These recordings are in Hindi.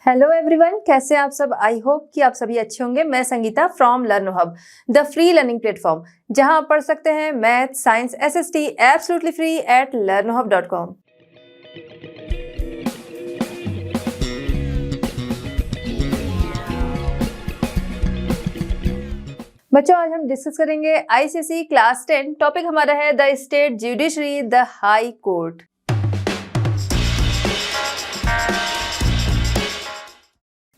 हेलो एवरीवन, कैसे हैं आप सब। आई होप कि आप सभी अच्छे होंगे। मैं Sangeeta from लर्नो hub, the free learning platform, जहां आप पढ़ सकते हैं math, science, SST absolutely free at learnohub.com। बच्चों, आज हम डिस्कस करेंगे आईसीएसई क्लास 10। टॉपिक हमारा है the state judiciary, the high court.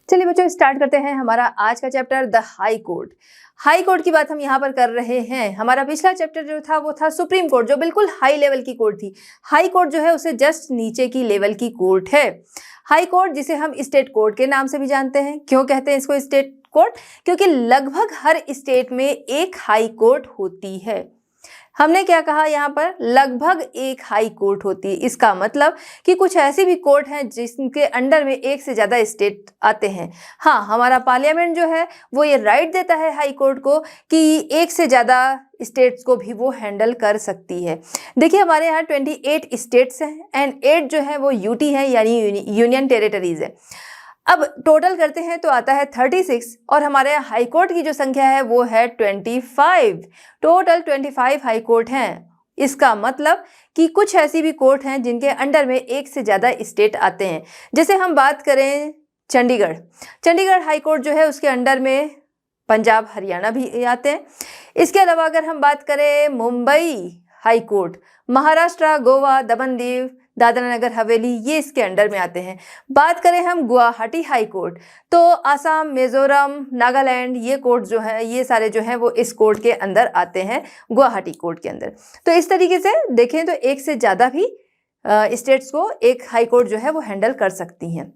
चलिए बच्चों, स्टार्ट करते हैं हमारा आज का chapter the high court. High court की बात हम यहाँ पर कर रहे हैं। हमारा पिछला चैप्टर जो था वो था सुप्रीम कोर्ट, जो बिल्कुल हाई लेवल की कोर्ट थी। हाई कोर्ट जो है उसे जस्ट नीचे की लेवल की कोर्ट है। हाई कोर्ट, जिसे हम स्टेट कोर्ट के नाम से भी जानते हैं। क्यों कहते हैं इसको स्टेट कोर्ट? क्योंकि लगभग हर स्टेट में एक हाई कोर्ट होती है। हमने क्या कहा यहाँ पर? लगभग एक हाई कोर्ट होती है। इसका मतलब कि कुछ ऐसी भी कोर्ट हैं जिसके अंडर में एक से ज़्यादा स्टेट आते हैं। हाँ, हमारा पार्लियामेंट जो है वो ये राइट देता है हाई कोर्ट को कि एक से ज़्यादा स्टेट्स को भी वो हैंडल कर सकती है। देखिए, हमारे यहाँ 28 स्टेट्स हैं एंड 8 जो है वो यूटी है, यानी यूनियन टेरिटरीज है। अब टोटल करते हैं तो आता है 36 और हमारे यहाँ हाई कोर्ट की जो संख्या है वो है 25। टोटल 25 हाई कोर्ट हैं। इसका मतलब कि कुछ ऐसी भी कोर्ट हैं जिनके अंडर में एक से ज़्यादा स्टेट आते हैं। जैसे हम बात करें चंडीगढ़ हाई कोर्ट जो है उसके अंडर में पंजाब, हरियाणा भी आते हैं। इसके अलावा अगर हम बात करें मुंबई हाई कोर्ट, महाराष्ट्र, गोवा, दमन दीव, दादरा नगर हवेली, ये इसके अंडर में आते हैं। बात करें हम गुवाहाटी हाई कोर्ट, तो आसाम, मिजोरम, नागालैंड, ये कोर्ट जो है, ये सारे जो हैं वो इस कोर्ट के अंदर आते हैं, गुवाहाटी कोर्ट के अंदर। तो इस तरीके से देखें तो एक से ज़्यादा भी स्टेट्स को एक हाई कोर्ट जो है वो हैंडल कर सकती हैं।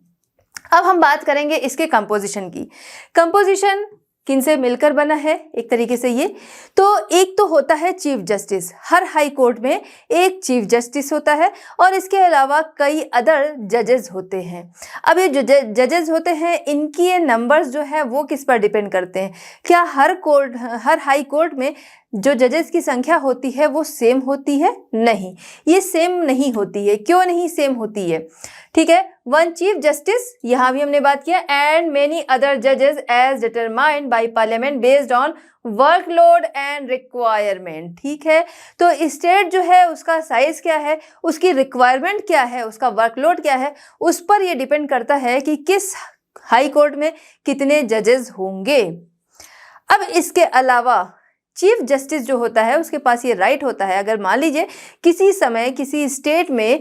अब हम बात करेंगे इसके कंपोजिशन की। कंपोजिशन किनसे मिलकर बना है एक तरीके से ये तो एक तो होता है चीफ जस्टिस। हर हाई कोर्ट में एक चीफ जस्टिस होता है और इसके अलावा कई अदर जजेस होते हैं। अब ये जो जजेस होते हैं, इनकी ये नंबर्स जो है वो किस पर डिपेंड करते हैं? क्या हर हाई कोर्ट में जो जजेस की संख्या होती है वो सेम होती है? नहीं, ये सेम नहीं होती है। क्यों नहीं सेम होती है? ठीक है, वन चीफ जस्टिस, यहाँ भी हमने बात किया, एंड मेनी अदर जजेस as determined by parliament based on workload and requirement. ठीक है, तो स्टेट जो है उसका साइज क्या है, उसकी रिक्वायरमेंट क्या है, उसका वर्कलोड क्या है, उस पर यह डिपेंड करता है कि किस हाई कोर्ट में कितने जजेस होंगे। अब इसके अलावा चीफ जस्टिस जो होता है उसके पास ये राइट होता है, अगर मान लीजिए किसी समय किसी स्टेट में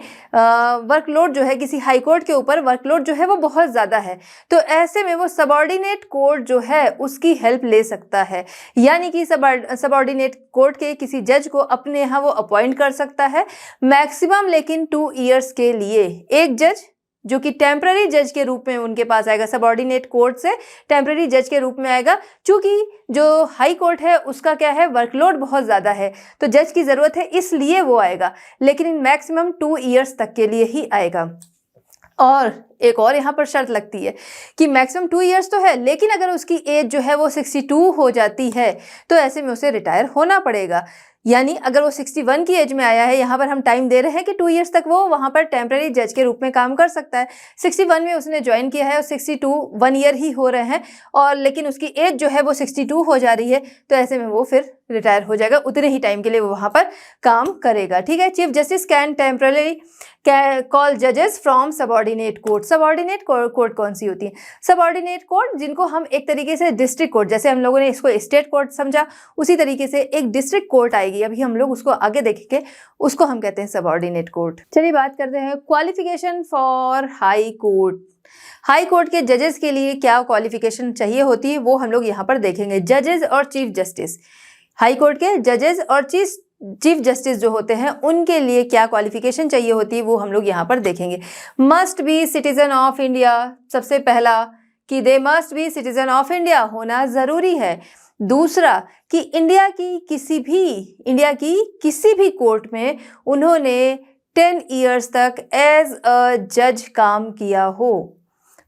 वर्कलोड जो है, किसी हाई कोर्ट के ऊपर वर्कलोड जो है वो बहुत ज़्यादा है, तो ऐसे में वो सबऑर्डिनेट कोर्ट जो है उसकी हेल्प ले सकता है। यानी कि सबऑर्डिनेट कोर्ट के किसी जज को अपने यहाँ वो अपॉइंट कर सकता है, मैक्सिमम लेकिन 2 ईयर्स के लिए। एक जज जो कि टेम्पररी जज के रूप में उनके पास आएगा, सबऑर्डिनेट कोर्ट से टेम्पररी जज के रूप में आएगा। चूंकि जो हाई कोर्ट है उसका क्या है, वर्कलोड बहुत ज़्यादा है, तो जज की ज़रूरत है, इसलिए वो आएगा, लेकिन मैक्सिमम 2 ईयर्स तक के लिए ही आएगा। और एक और यहाँ पर शर्त लगती है कि मैक्सिमम 2 ईयर्स तो है, लेकिन अगर उसकी एज जो है वो 62 हो जाती है तो ऐसे में उसे रिटायर होना पड़ेगा। यानी अगर वो 61 की एज में आया है, यहाँ पर हम टाइम दे रहे हैं कि 2 ईयर्स तक वो वहाँ पर टेम्पररी जज के रूप में काम कर सकता है। 61 में उसने ज्वाइन किया है और 62 1 ईयर ही हो रहे हैं, और लेकिन उसकी एज जो है वो 62 हो जा रही है, तो ऐसे में वो फिर रिटायर हो जाएगा। उतने ही टाइम के लिए वो वहाँ पर काम करेगा। ठीक है, chief justice can temporary call जजेस from subordinate court. Subordinate court कौन सी होती है? सबऑर्डिनेट कोर्ट जिनको हम एक तरीके से डिस्ट्रिक्ट कोर्ट, जैसे हम लोगों ने इसको स्टेट कोर्ट समझा, उसी तरीके से एक डिस्ट्रिक्ट कोर्ट आएगी, अभी हम लोग उसको आगे देखेंगे, उसको हम कहते हैं सबऑर्डिनेट कोर्ट। चलिए बात करते हैं qualification for high court. High court के जजेस के लिए क्या क्वालिफिकेशन चाहिए होती है वो हम लोग यहाँ पर देखेंगे। जजेस और चीफ जस्टिस, हाई कोर्ट के जजेस और चीफ जस्टिस जो होते हैं उनके लिए क्या क्वालिफिकेशन चाहिए होती है वो हम लोग यहाँ पर देखेंगे। Must be citizen of India, सबसे पहला कि they must be citizen of India होना ज़रूरी है। दूसरा कि इंडिया की किसी भी कोर्ट में उन्होंने 10 ईयर्स तक एज अ जज काम किया हो,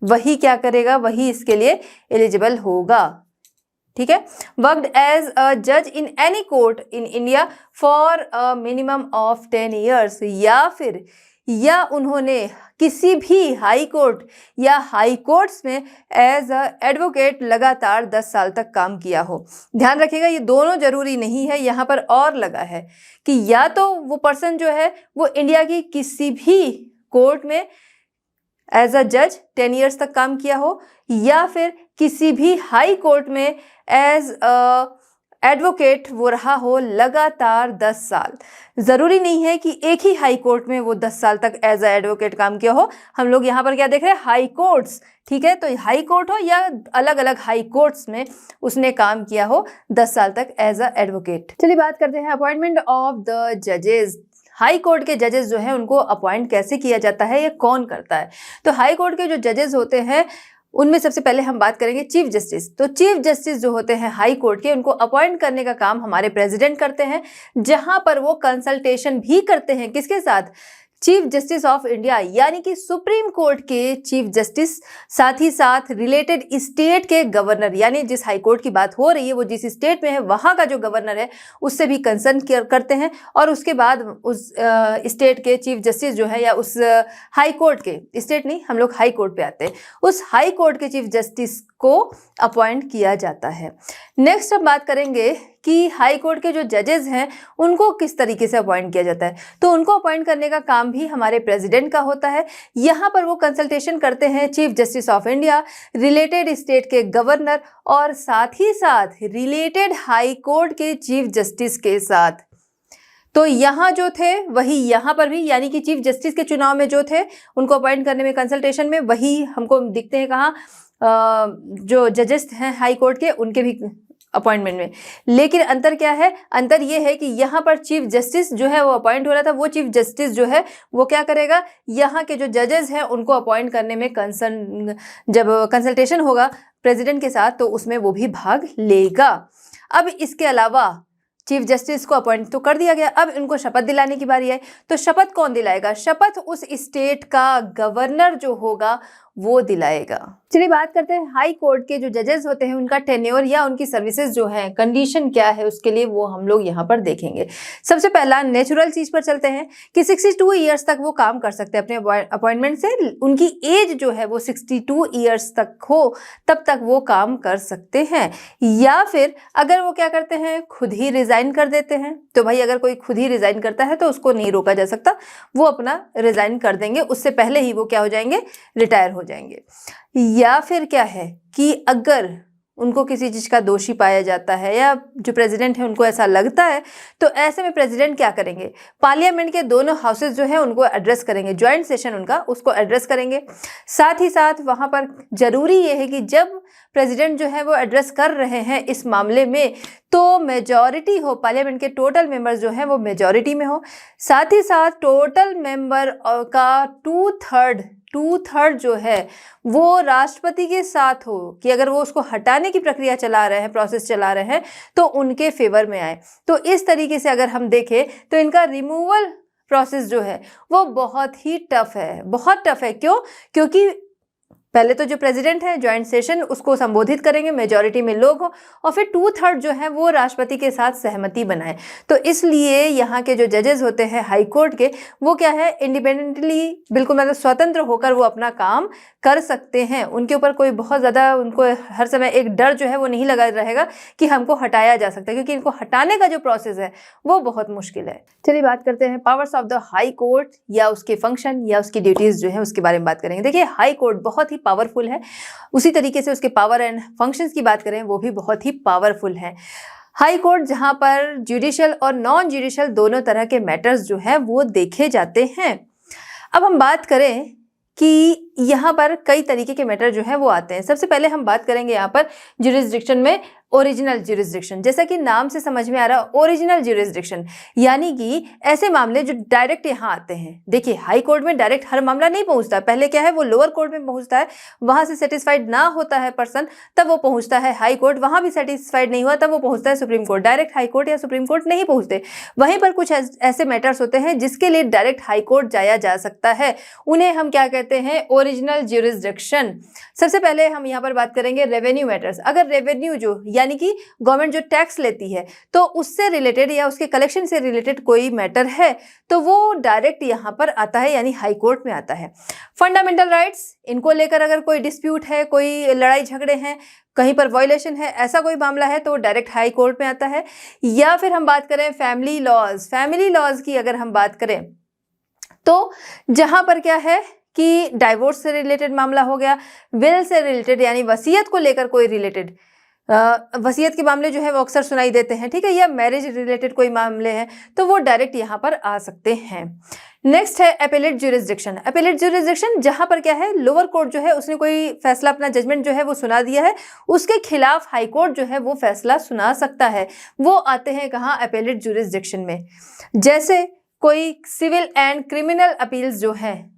वही क्या करेगा, वही इसके लिए एलिजिबल होगा। ठीक है, वर्कड एज अ जज in any court in India for a minimum of 10 years, या फिर या उन्होंने किसी भी हाई कोर्ट या हाई कोर्ट्स में एज अ एडवोकेट लगातार 10 साल तक काम किया हो। ध्यान रखिएगा, ये दोनों जरूरी नहीं है, यहाँ पर और लगा है कि या तो वो पर्सन जो है वो इंडिया की किसी भी कोर्ट में एज अ जज 10 ईयर्स तक काम किया हो, या फिर किसी भी हाई कोर्ट में एज अ एडवोकेट वो रहा हो लगातार 10 साल। ज़रूरी नहीं है कि एक ही हाई कोर्ट में वो 10 साल तक एज अ एडवोकेट काम किया हो। हम लोग यहाँ पर क्या देख रहे हैं, हाई कोर्ट्स, ठीक है। तो हाई कोर्ट हो या अलग अलग हाई कोर्ट्स में उसने काम किया हो 10 साल तक एज अ एडवोकेट। चलिए बात करते हैं अपॉइंटमेंट ऑफ द जजेस। हाई कोर्ट के जजेस जो है उनको अपॉइंट कैसे किया जाता है, ये कौन करता है। तो हाई कोर्ट के जो जजेस होते हैं उनमें सबसे पहले हम बात करेंगे चीफ जस्टिस। तो चीफ जस्टिस जो होते हैं हाई कोर्ट के, उनको अपॉइंट करने का काम हमारे प्रेसिडेंट करते हैं, जहां पर वो कंसल्टेशन भी करते हैं किसके साथ, चीफ जस्टिस ऑफ इंडिया यानी कि सुप्रीम कोर्ट के चीफ जस्टिस, साथ ही साथ रिलेटेड स्टेट के गवर्नर, यानी जिस हाई कोर्ट की बात हो रही है वो जिस स्टेट में है वहां का जो गवर्नर है उससे भी कंसर्न करते हैं। और उसके बाद उस स्टेट के चीफ जस्टिस जो है या उस हाई कोर्ट के, स्टेट नहीं हम लोग हाई कोर्ट पे आते हैं, उस हाई कोर्ट के चीफ जस्टिस को अपॉइंट किया जाता है। नेक्स्ट हम बात करेंगे कि हाई कोर्ट के जो जजेस हैं उनको किस तरीके से अपॉइंट किया जाता है। तो उनको अपॉइंट करने का काम भी हमारे प्रेसिडेंट का होता है। यहाँ पर वो कंसल्टेशन करते हैं chief justice of India, related state के गवर्नर और साथ ही साथ रिलेटेड हाई कोर्ट के चीफ जस्टिस के साथ। तो यहाँ जो थे वही यहाँ पर भी, यानी कि चीफ जस्टिस के चुनाव में जो थे उनको अपॉइंट करने में, कंसल्टेशन में, वही हमको दिखते हैं कहाँ, जो जजेस हैं हाई कोर्ट के उनके भी अपॉइंटमेंट में। लेकिन अंतर क्या है, अंतर ये है कि यहाँ पर चीफ जस्टिस जो है वो अपॉइंट हो रहा था, वो चीफ जस्टिस जो है वो क्या करेगा, यहाँ के जो जजेस हैं उनको अपॉइंट करने में जब कंसल्टेशन होगा प्रेसिडेंट के साथ तो उसमें वो भी भाग लेगा। अब इसके अलावा चीफ जस्टिस को अपॉइंट तो कर दिया गया, अब इनको शपथ दिलाने की बारी है। तो शपथ कौन दिलाएगा, शपथ उस स्टेट का गवर्नर जो होगा वो दिलाएगा। चलिए बात करते हैं हाई कोर्ट के जो जजेस होते हैं उनका टेन्योर या उनकी सर्विसेज जो है, कंडीशन क्या है उसके लिए, वो हम लोग यहाँ पर देखेंगे। सबसे पहला नेचुरल चीज पर चलते हैं कि 62 ईयर्स तक वो काम कर सकते हैं अपने अपॉइंटमेंट से। उनकी एज जो है वो 62 ईयर्स तक हो तब तक वो काम कर सकते हैं। या फिर अगर वो क्या करते हैं, खुद ही रिजाइन कर देते हैं, तो भाई अगर कोई खुद ही रिजाइन करता है तो उसको नहीं रोका जा सकता, वो अपना रिजाइन कर देंगे, उससे पहले ही वो क्या हो जाएंगे, रिटायर हो जाएंगे। या फिर क्या है कि अगर उनको किसी चीज का दोषी पाया जाता है या जो प्रेसिडेंट है उनको ऐसा लगता है, तो ऐसे में प्रेसिडेंट क्या करेंगे, पार्लियामेंट के दोनों हाउसेस जो है उनको एड्रेस करेंगे, ज्वाइंट सेशन उनका उसको एड्रेस करेंगे। साथ ही साथ वहां पर जरूरी ये है कि जब प्रेसिडेंट जो है वो एड्रेस कर रहे हैं इस मामले में तो मेजॉरिटी हो, पार्लियामेंट के टोटल मेंबर्स जो हैं वो मेजॉरिटी में हो। साथ ही साथ टोटल मेंबर का 2/3 जो है वो राष्ट्रपति के साथ हो, कि अगर वो उसको हटाने की प्रक्रिया चला रहे हैं, प्रोसेस चला रहे हैं, तो उनके फेवर में आए। तो इस तरीके से अगर हम देखें तो इनका रिमूवल प्रोसेस जो है वो बहुत ही टफ है, बहुत टफ है। क्यों? क्योंकि पहले तो जो प्रेसिडेंट है ज्वाइंट सेशन उसको संबोधित करेंगे, मेजॉरिटी में लोग हो, और फिर 2/3 जो है वो राष्ट्रपति के साथ सहमति बनाए। तो इसलिए यहाँ के जो जजेस होते हैं हाई कोर्ट के, वो क्या है, इंडिपेंडेंटली, बिल्कुल मतलब स्वतंत्र होकर वो अपना काम कर सकते हैं। उनके ऊपर कोई बहुत ज़्यादा, उनको हर समय एक डर जो है वो नहीं लगा रहेगा कि हमको हटाया जा सकता है, क्योंकि इनको हटाने का जो प्रोसेस है वो बहुत मुश्किल है। चलिए बात करते हैं powers of the high court या उसके फंक्शन या उसकी ड्यूटीज जो है उसके बारे में बात करेंगे। देखिए हाई कोर्ट बहुत ही पावरफुल है, उसी तरीके से उसके पावर एंड फंक्शंस की बात करें वो भी बहुत ही पावरफुल है। हाई कोर्ट जहां पर जुडिशियल और नॉन जुडिशियल दोनों तरह के मैटर्स जो हैं वो देखे जाते हैं। अब हम बात करें कि यहाँ पर कई तरीके के मैटर जो है वो आते हैं। सबसे पहले हम बात करेंगे यहाँ पर जुरिस्डिक्शन में ओरिजिनल जुरिस्डिक्शन। जैसा कि नाम से समझ में आ रहा है, ओरिजिनल जुरिस्डिक्शन यानी कि ऐसे मामले जो डायरेक्ट यहाँ आते हैं। देखिए हाई कोर्ट में डायरेक्ट हर मामला नहीं पहुँचता, पहले क्या है वो लोअर कोर्ट में पहुँचता है, वहाँ से सेटिस्फाइड ना होता है पर्सन तब वो पहुँचता है हाई कोर्ट, वहाँ भी सेटिस्फाइड नहीं हुआ तब वो पहुँचता है supreme court. Direct high court या सुप्रीम कोर्ट नहीं पहुँचते। वहीं पर कुछ ऐसे मैटर्स होते हैं जिसके लिए डायरेक्ट हाई कोर्ट जाया जा सकता है, उन्हें हम क्या कहते हैं, ओरिजिनल ज्यूरिसडिक्शन। सबसे पहले हम यहाँ पर बात करेंगे रेवेन्यू मैटर्स। अगर रेवेन्यू जो यानी कि गवर्नमेंट जो टैक्स लेती है तो उससे रिलेटेड या उसके कलेक्शन से रिलेटेड कोई मैटर है तो वो डायरेक्ट यहाँ पर आता है यानी हाई कोर्ट में आता है। फंडामेंटल राइट्स, इनको लेकर अगर कोई डिस्प्यूट है, कोई लड़ाई झगड़े हैं, कहीं पर वायलेशन है, ऐसा कोई मामला है तो डायरेक्ट हाई कोर्ट में आता है। या फिर हम बात करें फैमिली लॉज, फैमिली लॉज की अगर हम बात करें तो जहां पर क्या है कि डाइवोर्स से रिलेटेड मामला हो गया, विल से रिलेटेड यानी वसीयत को लेकर कोई रिलेटेड वसीयत के मामले जो है वो अक्सर सुनाई देते हैं, ठीक है, या मैरिज रिलेटेड कोई मामले हैं तो वो डायरेक्ट यहाँ पर आ सकते हैं। नेक्स्ट है एपेलेट ज्यूरिसडिक्शन। एपेलेट ज्यूरिसडिक्शन जहां पर क्या है लोअर कोर्ट जो है उसने कोई फैसला, अपना जजमेंट जो है वो सुना दिया है, उसके खिलाफ हाई कोर्ट जो है वो फैसला सुना सकता है। वो आते हैं कहाँ, एपेलेट ज्यूरिसडिक्शन में। जैसे कोई सिविल एंड क्रिमिनल अपील्स जो हैं,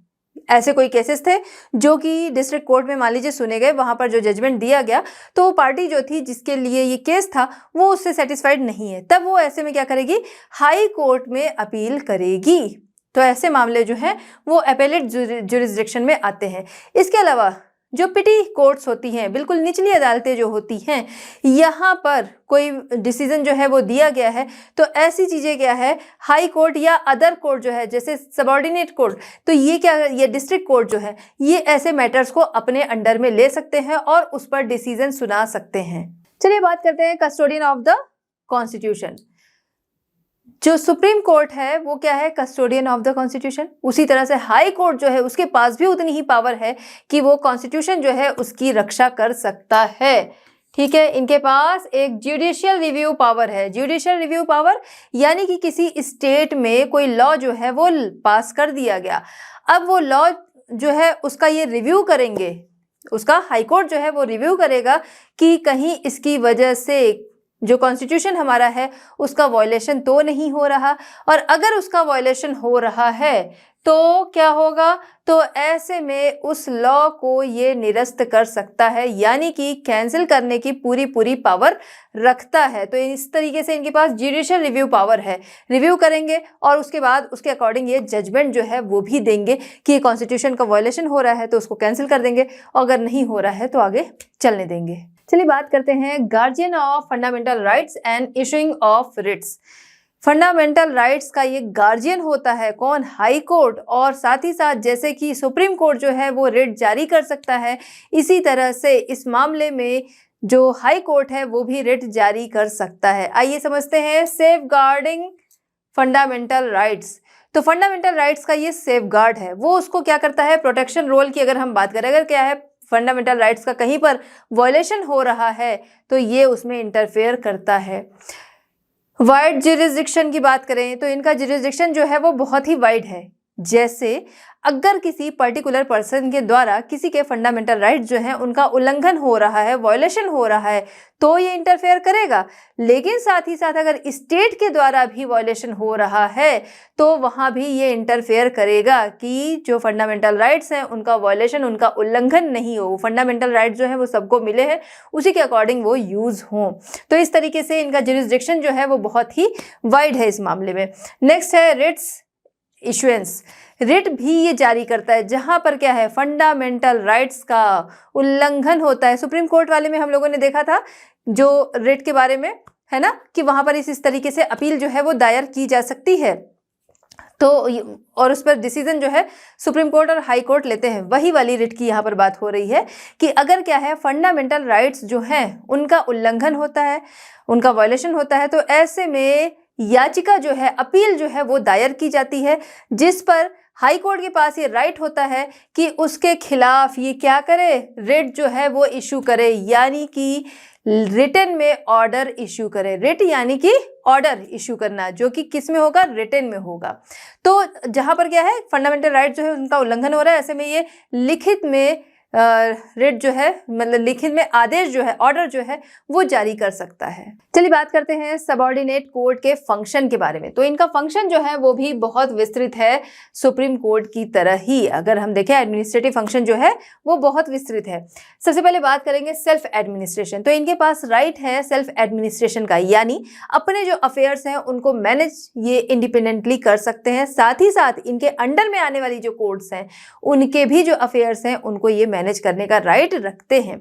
ऐसे कोई केसेस थे जो कि डिस्ट्रिक्ट कोर्ट में मान लीजिए सुने गए, वहां पर जो जजमेंट दिया गया तो वो पार्टी जो थी जिसके लिए ये केस था वो उससे सेटिस्फाइड नहीं है, तब वो ऐसे में क्या करेगी, हाई कोर्ट में अपील करेगी। तो ऐसे मामले जो हैं वो एपेलेट ज्यूरिसडिक्शन में आते हैं। इसके अलावा जो पिटी कोर्ट्स होती हैं, बिल्कुल निचली अदालतें जो होती हैं, यहाँ पर कोई डिसीजन जो है वो दिया गया है तो ऐसी चीज़ें क्या है, हाई कोर्ट या अदर कोर्ट जो है जैसे सबऑर्डिनेट कोर्ट, तो ये क्या, ये डिस्ट्रिक्ट कोर्ट जो है ये ऐसे मैटर्स को अपने अंडर में ले सकते हैं और उस पर डिसीजन सुना सकते हैं। चलिए बात करते हैं कस्टोडियन ऑफ द कॉन्स्टिट्यूशन। जो सुप्रीम कोर्ट है वो क्या है, कस्टोडियन ऑफ द कॉन्स्टिट्यूशन। उसी तरह से हाई कोर्ट जो है उसके पास भी उतनी ही पावर है कि वो कॉन्स्टिट्यूशन जो है उसकी रक्षा कर सकता है, ठीक है। इनके पास एक जुडिशियल रिव्यू पावर है। जुडिशियल रिव्यू पावर यानी कि किसी स्टेट में कोई लॉ जो है वो पास कर दिया गया, अब वो लॉ जो है उसका ये रिव्यू करेंगे, उसका हाई कोर्ट जो है वो रिव्यू करेगा कि कहीं इसकी वजह से जो कॉन्स्टिट्यूशन हमारा है उसका वायलेशन तो नहीं हो रहा, और अगर उसका वायलेशन हो रहा है तो क्या होगा, तो ऐसे में उस लॉ को ये निरस्त कर सकता है यानी कि कैंसिल करने की पूरी पावर रखता है। तो इस तरीके से इनके पास जुडिशियल रिव्यू पावर है, रिव्यू करेंगे और उसके बाद उसके अकॉर्डिंग ये जजमेंट जो है वो भी देंगे कि कॉन्स्टिट्यूशन का वायलेशन हो रहा है तो उसको कैंसिल कर देंगे, और अगर नहीं हो रहा है तो आगे चलने देंगे। चलिए बात करते हैं guardian of fundamental rights and issuing of writs. Fundamental rights का ये गार्जियन होता है कौन, हाई कोर्ट, और साथ ही साथ जैसे कि सुप्रीम कोर्ट जो है वो रिट जारी कर सकता है, इसी तरह से इस मामले में जो हाई कोर्ट है वो भी रिट जारी कर सकता है। आइए समझते हैं सेफ गार्डिंग फंडामेंटल राइट्स। तो फंडामेंटल राइट्स का ये सेफ गार्ड है, वो उसको क्या करता है, प्रोटेक्शन रोल की अगर हम बात करें, अगर क्या है फंडामेंटल राइट्स का कहीं पर वायलेशन हो रहा है तो ये उसमें इंटरफेयर करता है। वाइड ज्यूरिसडिक्शन की बात करें तो इनका ज्यूरिसडिक्शन जो है वो बहुत ही वाइड है। जैसे अगर किसी पर्टिकुलर पर्सन के द्वारा किसी के फंडामेंटल राइट्स जो हैं उनका उल्लंघन हो रहा है, वायलेशन हो रहा है, तो ये इंटरफेयर करेगा। लेकिन साथ ही साथ अगर स्टेट के द्वारा भी वायलेशन हो रहा है तो वहाँ भी ये इंटरफेयर करेगा कि जो फंडामेंटल राइट्स हैं उनका वायलेशन, उनका उल्लंघन नहीं हो। फंडामेंटल राइट्स जो है वो सबको मिले हैं, उसी के अकॉर्डिंग वो यूज़ हों। तो इस तरीके से इनका ज्यूरिसडिक्शन जो है वो बहुत ही वाइड है इस मामले में। नेक्स्ट है रिट्स इशुएंस। रिट भी ये जारी करता है जहां पर क्या है, फंडामेंटल राइट्स का उल्लंघन होता है। सुप्रीम कोर्ट वाले में हम लोगों ने देखा था जो रिट के बारे में, है ना, कि वहां पर इस तरीके से अपील जो है वो दायर की जा सकती है, तो और उस पर डिसीजन जो है सुप्रीम कोर्ट और हाई कोर्ट लेते हैं। वही वाली रिट की यहाँ पर बात हो रही है कि अगर क्या है फंडामेंटल राइट्स जो हैं उनका उल्लंघन होता है, उनका वायलेशन होता है, तो ऐसे में याचिका जो है, अपील जो है वो दायर की जाती है, जिस पर हाई कोर्ट के पास ये राइट होता है कि उसके खिलाफ ये क्या करे, रिट जो है वो इशू करे, यानी कि रिटन में ऑर्डर इशू करे। रिट यानी कि ऑर्डर इशू करना, जो कि किस में होगा, रिटन में होगा। तो जहां पर क्या है फंडामेंटल राइट जो है उनका उल्लंघन हो रहा है, ऐसे में ये लिखित में रिट जो है मतलब लिखित में आदेश जो है, ऑर्डर जो है वो जारी कर सकता है। चलिए बात करते हैं सबऑर्डिनेट कोर्ट के फंक्शन के बारे में। तो इनका फंक्शन जो है वो भी बहुत विस्तृत है, सुप्रीम कोर्ट की तरह ही। अगर हम देखें एडमिनिस्ट्रेटिव फंक्शन जो है वो बहुत विस्तृत है। सबसे पहले बात करेंगे सेल्फ एडमिनिस्ट्रेशन। तो इनके पास राइट है सेल्फ एडमिनिस्ट्रेशन का, यानी अपने जो अफेयर्स हैं उनको मैनेज ये इंडिपेंडेंटली कर सकते हैं। साथ ही साथ इनके अंडर में आने वाली जो कोर्ट्स हैं उनके भी जो अफेयर्स हैं उनको ये मैनेज करने का राइट रखते हैं।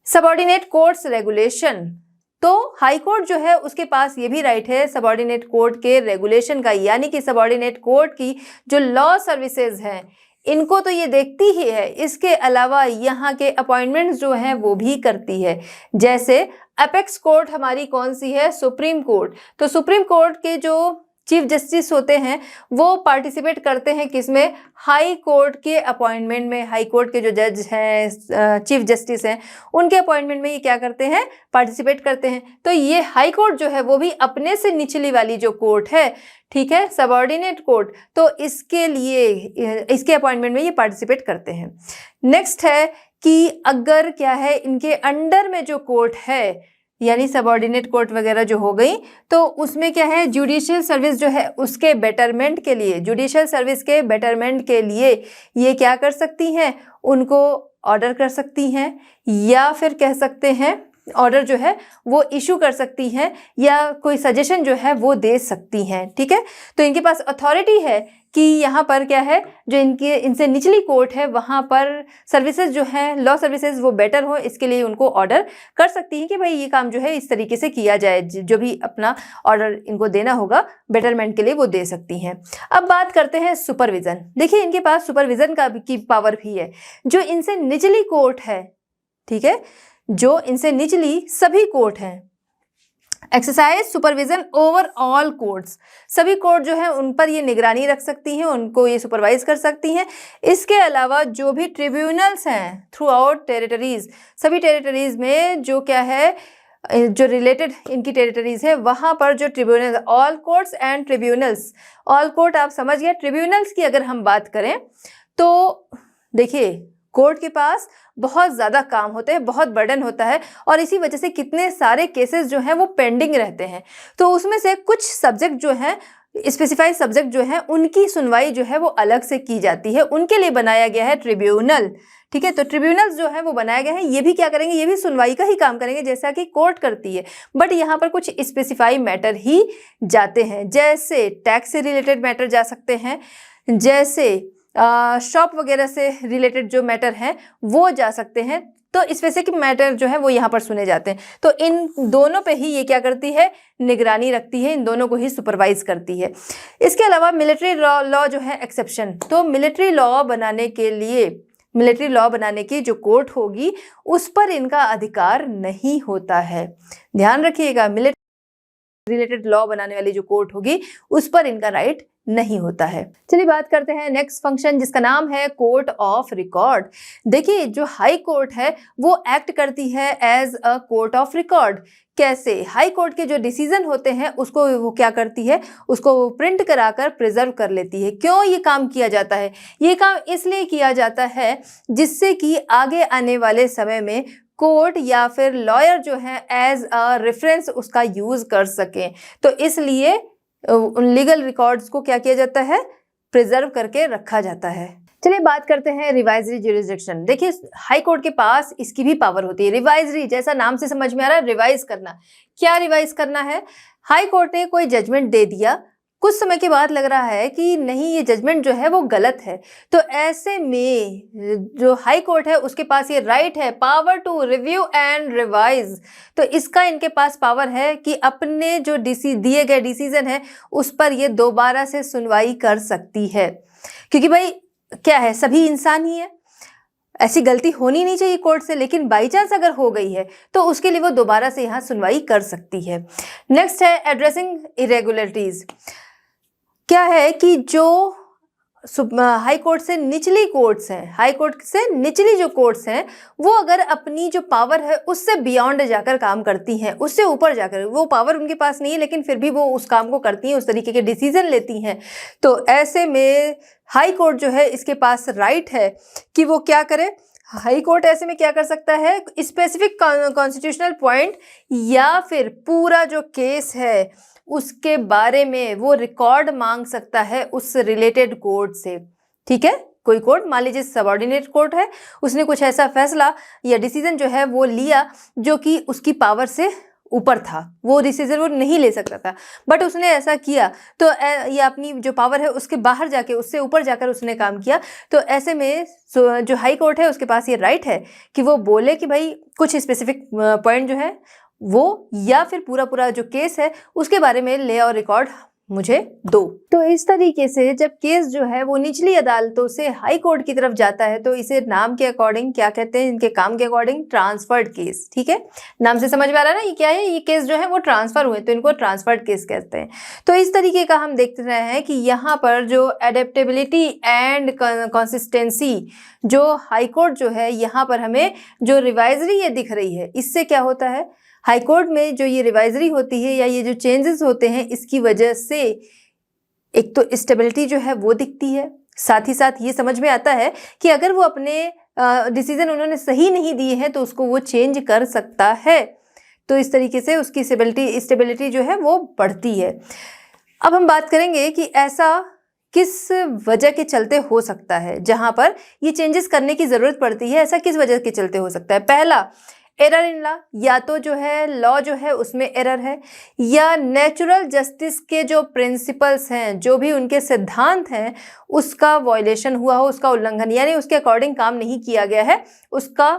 सबऑर्डिनेट कोर्ट्स रेगुलेशन, तो हाई कोर्ट जो है उसके पास ये भी राइट है सबऑर्डिनेट कोर्ट के रेगुलेशन का, यानी कि सबऑर्डिनेट कोर्ट की जो लॉ सर्विसेज हैं इनको तो ये देखती ही है, इसके अलावा यहाँ के अपॉइंटमेंट्स जो हैं वो भी करती है। जैसे अपेक्स कोर्ट हमारी कौन सी है? Supreme court. तो सुप्रीम कोर्ट के जो चीफ जस्टिस होते हैं वो पार्टिसिपेट करते हैं किसमें? हाई कोर्ट के अपॉइंटमेंट में। हाई कोर्ट के जो जज हैं, चीफ जस्टिस हैं, उनके अपॉइंटमेंट में ये क्या करते हैं? पार्टिसिपेट करते हैं। तो ये हाई कोर्ट जो है वो भी अपने से निचली वाली जो कोर्ट है, ठीक है, सबऑर्डिनेट कोर्ट, तो इसके लिए इसके अपॉइंटमेंट में ये पार्टिसिपेट करते हैं। नेक्स्ट है कि अगर क्या है इनके अंडर में जो कोर्ट है यानी सबऑर्डिनेट कोर्ट वगैरह जो हो गई, तो उसमें क्या है जुडिशियल सर्विस जो है उसके बेटरमेंट के लिए, जुडिशियल सर्विस के बेटरमेंट के लिए ये क्या कर सकती हैं? उनको ऑर्डर कर सकती हैं, या फिर कह सकते हैं ऑर्डर जो है वो इशू कर सकती हैं, या कोई सजेशन जो है वो दे सकती हैं। ठीक है, तो इनके पास अथॉरिटी है कि यहाँ पर क्या है जो इनसे निचली कोर्ट है वहाँ पर सर्विसेज जो हैं, लॉ सर्विसेज वो बेटर हो, इसके लिए उनको ऑर्डर कर सकती हैं कि भाई ये काम जो है इस तरीके से किया जाए। जो भी अपना ऑर्डर इनको देना होगा बेटरमेंट के लिए वो दे सकती हैं। अब बात करते हैं सुपरविजन। देखिए इनके पास सुपरविजन की पावर भी है। जो इनसे निचली कोर्ट है, ठीक है, जो इनसे निचली सभी कोर्ट हैं, exercise supervision over all courts, सभी कोर्ट जो है उन पर ये निगरानी रख सकती हैं, उनको ये सुपरवाइज कर सकती हैं। इसके अलावा जो भी ट्रिब्यूनल्स हैं थ्रू आउट टेरिटरीज, सभी टेरिटरीज में जो क्या है जो रिलेटेड इनकी टेरिटरीज है वहाँ पर जो tribunal, all courts and tribunals, all court आप समझ गए। ट्रिब्यूनल्स की अगर हम बात करें तो देखिए कोर्ट के पास बहुत ज़्यादा काम होते हैं, बहुत बर्डन होता है, और इसी वजह से कितने सारे केसेस जो हैं वो पेंडिंग रहते हैं। तो उसमें से कुछ सब्जेक्ट जो हैं, स्पेसिफाइड सब्जेक्ट जो हैं, उनकी सुनवाई जो है वो अलग से की जाती है, उनके लिए बनाया गया है ट्रिब्यूनल। ठीक है, तो ट्रिब्यूनल्स जो है वो बनाया गया है, ये भी क्या करेंगे? ये भी सुनवाई का ही काम करेंगे जैसा कि कोर्ट करती है, बट यहाँ पर कुछ स्पेसिफाई मैटर ही जाते हैं। जैसे टैक्स से रिलेटेड मैटर जा सकते हैं, जैसे शॉप वगैरह से रिलेटेड जो मैटर हैं वो जा सकते हैं। तो स्पेसिफिक मैटर जो है वो यहाँ पर सुने जाते हैं। तो इन दोनों पे ही ये क्या करती है? निगरानी रखती है, इन दोनों को ही सुपरवाइज करती है। इसके अलावा मिलिट्री लॉ जो है एक्सेप्शन, तो मिलिट्री लॉ बनाने के लिए, मिलिट्री लॉ बनाने की जो कोर्ट होगी उस पर इनका अधिकार नहीं होता है। ध्यान रखिएगा, मिलिट्री रिलेटेड लॉ बनाने वाली जो कोर्ट होगी उस पर इनका राइट नहीं होता है। चलिए बात करते हैं नेक्स्ट फंक्शन जिसका नाम है कोर्ट ऑफ रिकॉर्ड। देखिए जो हाई कोर्ट है वो एक्ट करती है as a court of record. कैसे? हाई कोर्ट के जो डिसीजन होते हैं उसको वो क्या करती है? उसको प्रिंट कराकर प्रिजर्व कर लेती है। क्यों ये काम किया जाता है? ये काम इसलिए किया जाता है जिससे कि आगे आने वाले समय में कोर्ट या फिर लॉयर जो है एज अ रेफरेंस उसका यूज कर सकें। तो इसलिए उन लीगल रिकॉर्ड्स को क्या किया जाता है? प्रिजर्व करके रखा जाता है। चलिए बात करते हैं रिवाइजरी ज्यूरिसडिक्शन। देखिए हाई कोर्ट के पास इसकी भी पावर होती है। रिवाइजरी जैसा नाम से समझ में आ रहा है, रिवाइज करना। क्या रिवाइज करना है? हाई कोर्ट ने कोई जजमेंट दे दिया, कुछ समय के बाद लग रहा है कि नहीं ये जजमेंट जो है वो गलत है, तो ऐसे में जो हाई कोर्ट है उसके पास ये राइट है, power to review and revise. तो इसका इनके पास पावर है कि अपने जो दिए गए डिसीजन है उस पर ये दोबारा से सुनवाई कर सकती है। क्योंकि भाई क्या है, सभी इंसान ही है, ऐसी गलती होनी नहीं चाहिए कोर्ट से, लेकिन बाई चांस अगर हो गई है तो उसके लिए वो दोबारा से यहाँ सुनवाई कर सकती है। नेक्स्ट है एड्रेसिंग इरेगुलरिटीज। क्या है कि जो हाई कोर्ट से निचली कोर्ट्स हैं, हाई कोर्ट से निचली जो कोर्ट्स हैं वो अगर अपनी जो पावर है उससे बियॉन्ड जाकर काम करती हैं, उससे ऊपर जाकर, वो पावर उनके पास नहीं है लेकिन फिर भी वो उस काम को करती हैं, उस तरीके के डिसीजन लेती हैं, तो ऐसे में हाई कोर्ट जो है इसके पास राइट है कि वो क्या करे? हाई कोर्ट ऐसे में क्या कर सकता है, स्पेसिफिक कॉन्स्टिट्यूशनल पॉइंट या फिर पूरा जो केस है उसके बारे में वो रिकॉर्ड मांग सकता है उस रिलेटेड कोर्ट से। ठीक है, कोई कोर्ट, मान लीजिए सबऑर्डिनेट कोर्ट है, उसने कुछ ऐसा फैसला या डिसीजन जो है वो लिया जो कि उसकी पावर से ऊपर था, वो डिसीजन वो नहीं ले सकता था, बट उसने ऐसा किया तो ये अपनी जो पावर है उसके बाहर जाके, उससे ऊपर जाकर उसने काम किया। तो ऐसे में जो हाई कोर्ट है उसके पास ये राइट है कि वो बोले कि भाई कुछ स्पेसिफिक पॉइंट जो है वो, या फिर पूरा जो केस है उसके बारे में ले और रिकॉर्ड मुझे दो। तो इस तरीके से जब केस जो है वो निचली अदालतों से हाई कोर्ट की तरफ जाता है तो इसे नाम के अकॉर्डिंग क्या कहते हैं, इनके काम के अकॉर्डिंग ट्रांसफर्ड केस। ठीक है, नाम से समझ में आ रहा है ना, ये क्या है, ये केस जो है वो ट्रांसफर हुए तो इनको ट्रांसफर्ड केस कहते हैं। तो इस तरीके का हम देख रहे हैं कि यहाँ पर जो एडेप्टेबिलिटी एंड कंसिस्टेंसी जो हाई कोर्ट जो है, यहाँ पर हमें जो रिवाइजरी ये दिख रही है, इससे क्या होता है, हाई कोर्ट में जो ये रिवाइजरी होती है या ये जो चेंजेस होते हैं इसकी वजह से एक तो स्टेबिलिटी जो है वो दिखती है, साथ ही साथ ये समझ में आता है कि अगर वो अपने डिसीजन उन्होंने सही नहीं दिए हैं तो उसको वो चेंज कर सकता है। तो इस तरीके से उसकी स्टेबिलिटी जो है वो बढ़ती है। अब हम बात करेंगे कि ऐसा किस वजह के चलते हो सकता है जहां पर ये चेंजेस करने की जरूरत पड़ती है, ऐसा किस वजह के चलते हो सकता है। पहला, एरर इन लॉ, या तो जो है लॉ जो है उसमें एरर है, या नेचुरल जस्टिस के जो प्रिंसिपल्स हैं, जो भी उनके सिद्धांत हैं, उसका वायलेशन हुआ हो, उसका उल्लंघन, यानी उसके अकॉर्डिंग काम नहीं किया गया है, उसका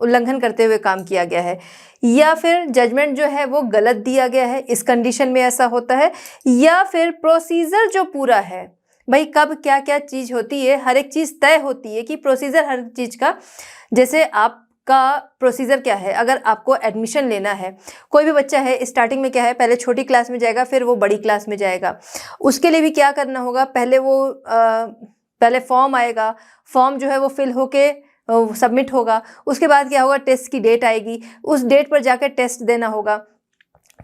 उल्लंघन करते हुए काम किया गया है, या फिर जजमेंट जो है वो गलत दिया गया है, इस कंडीशन में ऐसा होता है, या फिर प्रोसीजर जो पूरा है, भाई कब क्या क्या चीज़ होती है, हर एक चीज़ तय होती है कि प्रोसीजर हर चीज़ का, जैसे आप का प्रोसीजर क्या है, अगर आपको एडमिशन लेना है, कोई भी बच्चा है स्टार्टिंग में क्या है, पहले छोटी क्लास में जाएगा फिर वो बड़ी क्लास में जाएगा, उसके लिए भी क्या करना होगा, पहले वो पहले फॉर्म आएगा, फॉर्म जो है वो फिल होके सबमिट होगा, उसके बाद क्या होगा, टेस्ट की डेट आएगी, उस डेट पर जाकर टेस्ट देना होगा,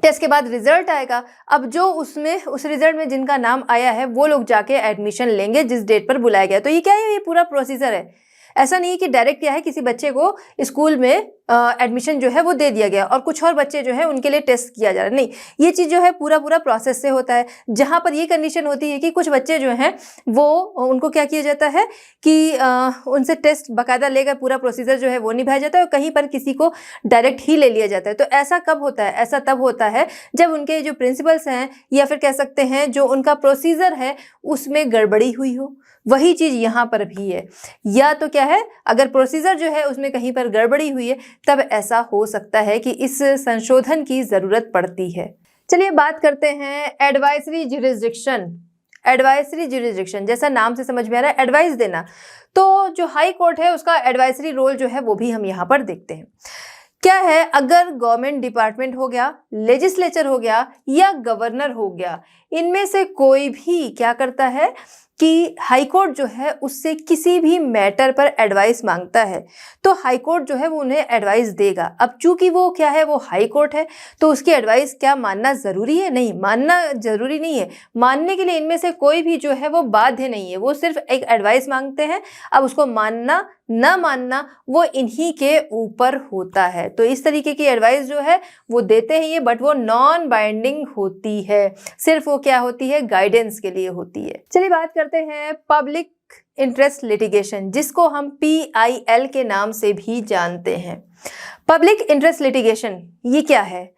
टेस्ट के बाद रिजल्ट आएगा। अब जो उसमें उस रिजल्ट में जिनका नाम आया है वो लोग जाके एडमिशन लेंगे जिस डेट पर बुलाया गया। तो ये क्या है, ये पूरा प्रोसीजर है। ऐसा नहीं है कि डायरेक्ट क्या है किसी बच्चे को स्कूल में एडमिशन जो है वो दे दिया गया और कुछ और बच्चे जो है उनके लिए टेस्ट किया जा रहा है, नहीं, ये चीज़ जो है पूरा प्रोसेस से होता है। जहाँ पर ये कंडीशन होती है कि कुछ बच्चे जो हैं वो उनको क्या किया जाता है कि उनसे टेस्ट बाकायदा लेकर पूरा प्रोसीजर जो है वो निभाया जाता है और कहीं पर किसी को डायरेक्ट ही ले लिया जाता है। तो ऐसा कब होता है, ऐसा तब होता है जब उनके जो प्रिंसिपल्स हैं या फिर कह सकते हैं जो उनका प्रोसीजर है उसमें गड़बड़ी हुई हो। वही चीज़ यहाँ पर भी है, या तो क्या है, अगर प्रोसीजर जो है उसमें कहीं पर गड़बड़ी हुई है तब ऐसा हो सकता है कि इस संशोधन की ज़रूरत पड़ती है। चलिए बात करते हैं एडवाइजरी ज्यूरिसडिक्शन। एडवाइजरी ज्यूरिसडिक्शन जैसा नाम से समझ में आ रहा है, एडवाइस देना, तो जो हाई कोर्ट है उसका एडवाइजरी रोल जो है वो भी हम यहाँ पर देखते हैं। क्या है, अगर गवर्नमेंट डिपार्टमेंट हो गया, लेजिस्लेचर हो गया या गवर्नर हो गया, इनमें से कोई भी क्या करता है कि हाई कोर्ट जो है उससे किसी भी मैटर पर एडवाइस मांगता है तो हाई कोर्ट जो है वो उन्हें एडवाइस देगा। अब चूंकि वो क्या है, वो हाई कोर्ट है तो उसकी एडवाइस क्या मानना ज़रूरी है, नहीं मानना ज़रूरी नहीं है। मानने के लिए इनमें से कोई भी जो है वो बाध्य नहीं है, वो सिर्फ एक एडवाइस मांगते हैं। अब उसको मानना ना मानना वो इन्हीं के ऊपर होता है। तो इस तरीके की एडवाइस जो है वो देते हैं ये, बट वो नॉन बाइंडिंग होती है, सिर्फ वो क्या होती है, गाइडेंस के लिए होती है। चलिए बात करते हैं पब्लिक इंटरेस्ट लिटिगेशन, जिसको हम PIL के नाम से भी जानते हैं। पब्लिक इंटरेस्ट लिटिगेशन ये क्या है,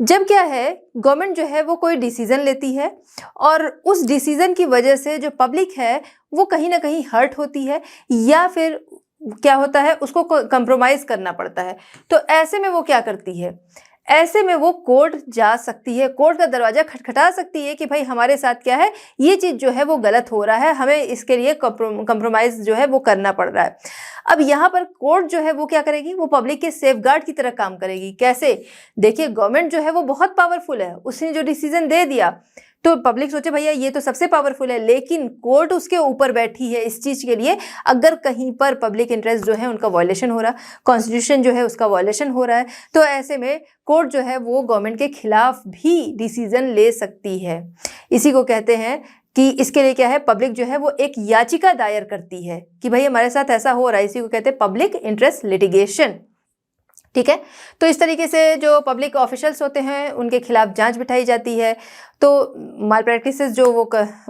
जब क्या है गवर्नमेंट जो है वो कोई डिसीजन लेती है और उस डिसीजन की वजह से जो पब्लिक है वो कहीं ना कहीं हर्ट होती है या फिर क्या होता है उसको कंप्रोमाइज करना पड़ता है। तो ऐसे में वो क्या करती है, ऐसे में वो कोर्ट जा सकती है, कोर्ट का दरवाजा खटखटा सकती है कि भाई हमारे साथ क्या है, ये चीज़ जो है वो गलत हो रहा है, हमें इसके लिए कंप्रोमाइज़ जो है वो करना पड़ रहा है। अब यहाँ पर कोर्ट जो है वो क्या करेगी, वो पब्लिक के सेफगार्ड की तरह काम करेगी। कैसे, देखिए गवर्नमेंट जो है वो बहुत पावरफुल है, उसने जो डिसीजन दे दिया तो पब्लिक सोचे भैया ये तो सबसे पावरफुल है, लेकिन कोर्ट उसके ऊपर बैठी है इस चीज़ के लिए अगर कहीं पर पब्लिक इंटरेस्ट जो है उनका वायलेशन हो रहा, कॉन्स्टिट्यूशन जो है उसका वायलेशन हो रहा है, तो ऐसे में कोर्ट जो है वो गवर्नमेंट के खिलाफ भी डिसीजन ले सकती है। इसी को कहते हैं कि इसके लिए क्या है, पब्लिक जो है वो एक याचिका दायर करती है कि भाई हमारे साथ ऐसा हो रहा है, इसी को कहते हैं पब्लिक इंटरेस्ट लिटिगेशन। ठीक है, तो इस तरीके से जो पब्लिक ऑफिशियल्स होते हैं उनके खिलाफ जांच बिठाई जाती है। तो माल प्रैक्टिसेस जो वो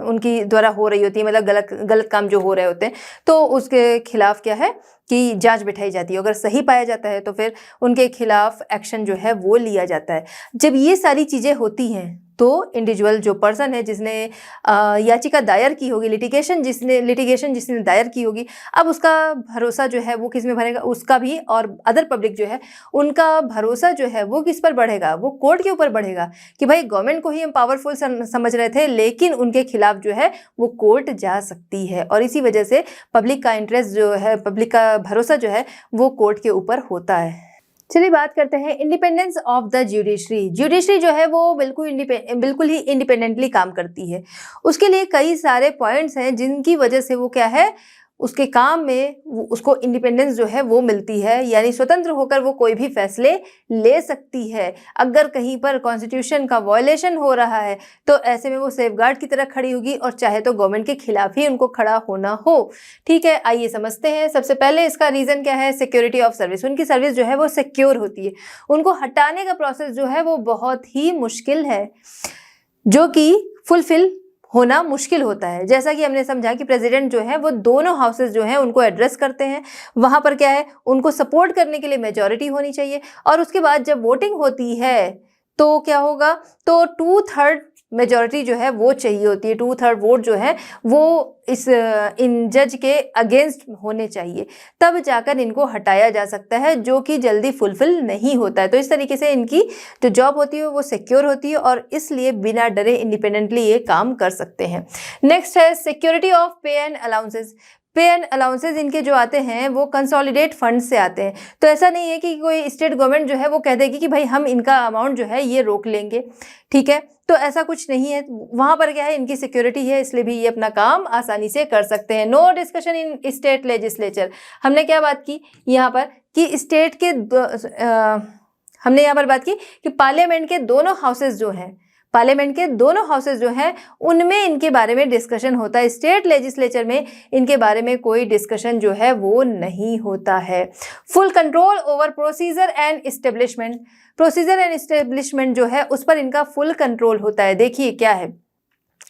उनकी द्वारा हो रही होती है, मतलब गलत काम जो हो रहे होते हैं, तो उसके खिलाफ क्या है कि जांच बिठाई जाती है। अगर सही पाया जाता है तो फिर उनके खिलाफ एक्शन जो है वो लिया जाता है। जब ये सारी चीज़ें होती हैं तो इंडिविजुअल जो पर्सन है जिसने याचिका दायर की होगी, लिटिगेशन जिसने दायर की होगी, अब उसका भरोसा जो है वो किस में भरेगा, उसका भी और अदर पब्लिक जो है उनका भरोसा जो है वो किस पर बढ़ेगा, वो कोर्ट के ऊपर बढ़ेगा कि भाई गवर्नमेंट को ही हम पावरफुल समझ रहे थे, लेकिन उनके खिलाफ जो है वो कोर्ट जा सकती है। और इसी वजह से पब्लिक का इंटरेस्ट जो है, पब्लिक का भरोसा जो है वो कोर्ट के ऊपर होता है। चलिए बात करते हैं independence of the judiciary. Judiciary जो है वो बिल्कुल ही इंडिपेंडेंटली काम करती है। उसके लिए कई सारे पॉइंट्स हैं जिनकी वजह से वो क्या है, उसके काम में उसको इंडिपेंडेंस जो है वो मिलती है, यानी स्वतंत्र होकर वो कोई भी फैसले ले सकती है। अगर कहीं पर कॉन्स्टिट्यूशन का वायलेशन हो रहा है तो ऐसे में वो सेफगार्ड की तरह खड़ी होगी, और चाहे तो गवर्नमेंट के खिलाफ ही उनको खड़ा होना हो। ठीक है, आइए समझते हैं। सबसे पहले इसका रीज़न क्या है, सिक्योरिटी ऑफ सर्विस। उनकी सर्विस जो है वो सिक्योर होती है, उनको हटाने का प्रोसेस जो है वो बहुत ही मुश्किल है, जो कि फुलफिल होना मुश्किल होता है। जैसा कि हमने समझा कि प्रेसिडेंट जो है वो दोनों हाउसेस जो हैं उनको एड्रेस करते हैं। वहाँ पर क्या है, उनको सपोर्ट करने के लिए मेजॉरिटी होनी चाहिए, और उसके बाद जब वोटिंग होती है तो क्या होगा, तो 2/3 मेजॉरिटी जो है वो चाहिए होती है। 2/3 वोट जो है वो इन जज के अगेंस्ट होने चाहिए, तब जाकर इनको हटाया जा सकता है, जो कि जल्दी फुलफिल नहीं होता है। तो इस तरीके से इनकी जो जॉब होती है वो सिक्योर होती है, और इसलिए बिना डरे इंडिपेंडेंटली ये काम कर सकते हैं। नेक्स्ट है सिक्योरिटी ऑफ पे एंड अलाउंसेस। पे एंड अलाउंसेस इनके जो आते हैं वो कंसोलिडेट फंड से आते हैं। तो ऐसा नहीं है कि कोई स्टेट गवर्नमेंट जो है वो कह देगी कि भाई हम इनका अमाउंट जो है ये रोक लेंगे। ठीक है, तो ऐसा कुछ नहीं है। वहाँ पर क्या है, इनकी सिक्योरिटी है, इसलिए भी ये अपना काम आसानी से कर सकते हैं। No discussion in state legislature. हमने क्या बात की यहाँ पर कि स्टेट के हमने यहाँ पर बात की कि पार्लियामेंट के दोनों हाउसेस जो हैं, पार्लियामेंट के दोनों हाउसेस जो हैं उनमें इनके बारे में डिस्कशन होता है। स्टेट लेजिस्लेचर में इनके बारे में कोई डिस्कशन जो है वो नहीं होता है। Full control over procedure and establishment. Procedure and establishment जो है उस पर इनका फुल कंट्रोल होता है। देखिए क्या है,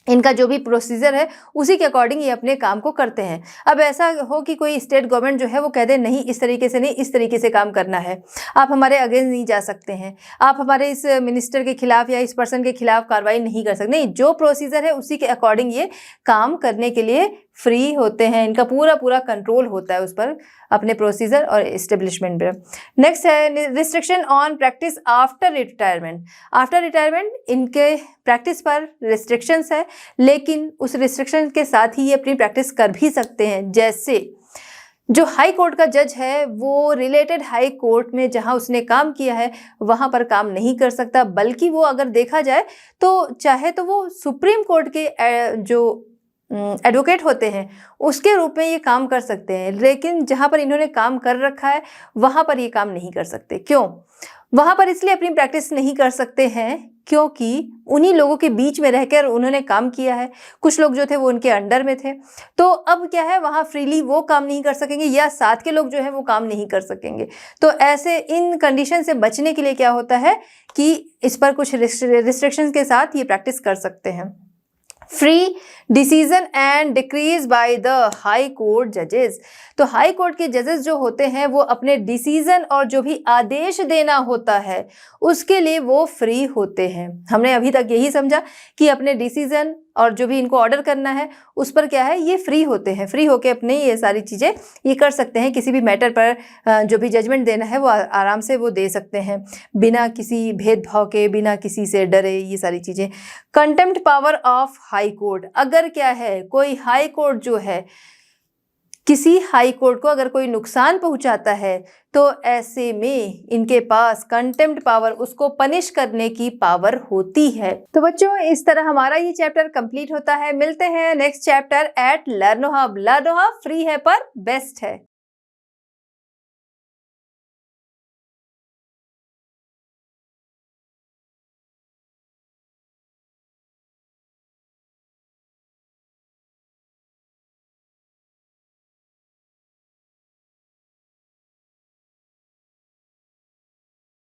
इनका जो भी प्रोसीजर है उसी के अकॉर्डिंग ये अपने काम को करते हैं। अब ऐसा हो कि कोई स्टेट गवर्नमेंट जो है वो कह दे नहीं, इस तरीके से नहीं, इस तरीके से काम करना है, आप हमारे अगेंस्ट नहीं जा सकते हैं, आप हमारे इस मिनिस्टर के खिलाफ या इस पर्सन के खिलाफ कार्रवाई नहीं कर सकते। नहीं, जो प्रोसीजर है उसी के अकॉर्डिंग ये काम करने के लिए फ्री होते हैं। इनका पूरा कंट्रोल होता है उस पर, अपने प्रोसीजर और एस्टेब्लिशमेंट पर। नेक्स्ट है restriction on practice after retirement. After retirement इनके प्रैक्टिस पर रिस्ट्रिक्शंस है, लेकिन उस रिस्ट्रिक्शन के साथ ही ये अपनी प्रैक्टिस कर भी सकते हैं। जैसे जो हाई कोर्ट का जज है वो रिलेटेड हाई कोर्ट में जहां उसने काम किया है वहां पर काम नहीं कर सकता, बल्कि वो अगर देखा जाए तो चाहे तो वो सुप्रीम कोर्ट के जो एडवोकेट होते हैं उसके रूप में ये काम कर सकते हैं। लेकिन जहाँ पर इन्होंने काम कर रखा है वहाँ पर ये काम नहीं कर सकते। क्यों? वहाँ पर इसलिए अपनी प्रैक्टिस नहीं कर सकते हैं क्योंकि उन्हीं लोगों के बीच में रहकर उन्होंने काम किया है। कुछ लोग जो थे वो उनके अंडर में थे, तो अब क्या है, वहाँ फ्रीली वो काम नहीं कर सकेंगे, या साथ के लोग जो है वो काम नहीं कर सकेंगे। तो ऐसे इन कंडीशन से बचने के लिए क्या होता है कि इस पर कुछ रिस्ट्रिक्शंस के साथ ये प्रैक्टिस कर सकते हैं। Free decision and decrease by the high court जजेस। तो हाई कोर्ट के जजेस जो होते हैं वो अपने डिसीजन और जो भी आदेश देना होता है उसके लिए वो फ्री होते हैं। हमने अभी तक यही समझा कि अपने डिसीजन और जो भी इनको ऑर्डर करना है उस पर क्या है, ये फ्री होते हैं। फ्री होके अपने ये सारी चीज़ें ये कर सकते हैं। किसी भी मैटर पर जो भी जजमेंट देना है वो आराम से वो दे सकते हैं, बिना किसी भेदभाव के, बिना किसी से डरे, ये सारी चीज़ें। Contempt power of high court. अगर क्या है, कोई हाई कोर्ट जो है, किसी हाई कोर्ट को अगर कोई नुकसान पहुंचाता है तो ऐसे में इनके पास कंटेम्प्ट पावर, उसको पनिश करने की पावर होती है। तो बच्चों इस तरह हमारा ये चैप्टर कंप्लीट होता है। मिलते हैं next chapter at Learno hub. Learno hub free है पर बेस्ट है।